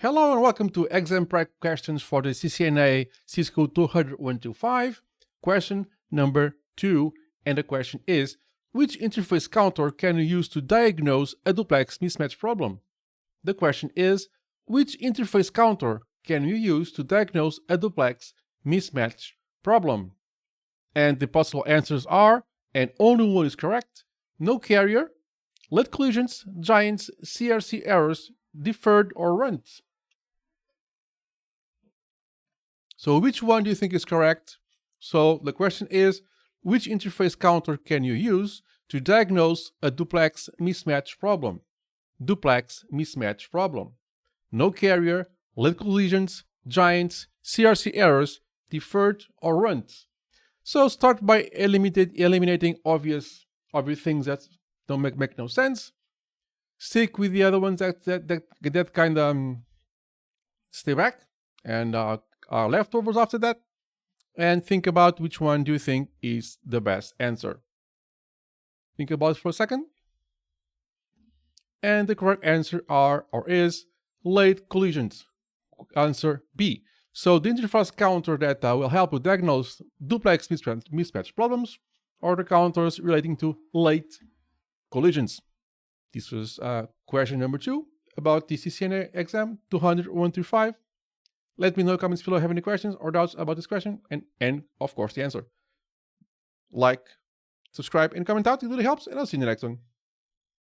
Hello and welcome to exam prep questions for the CCNA Cisco 20125. Question number 2, and the question is, which interface counter can you use to diagnose a duplex mismatch problem? The question is, which interface counter can you use to diagnose a duplex mismatch problem? And the possible answers are, and only one is correct, no carrier, late collisions, giants, CRC errors, deferred or runs. So which one do you think is correct? So the question is, which interface counter can you use to diagnose a duplex mismatch problem? Duplex mismatch problem. No carrier, late collisions, giants, CRC errors, deferred or runs. So start by eliminating obvious things that don't make no sense. Stick with the other ones that kind of stay back and are leftovers after that, and think about which one do you think is the best answer. Think about it for a second. And the correct answer is late collisions. Answer B. So the interface counter that will help you diagnose duplex mismatch problems are the counters relating to late collisions. This was question number 2 about the CCNA exam 20125. Let me know in the comments below if you have any questions or doubts about this question, and of course the answer. Like, subscribe, and comment out. It really helps, and I'll see you in the next one.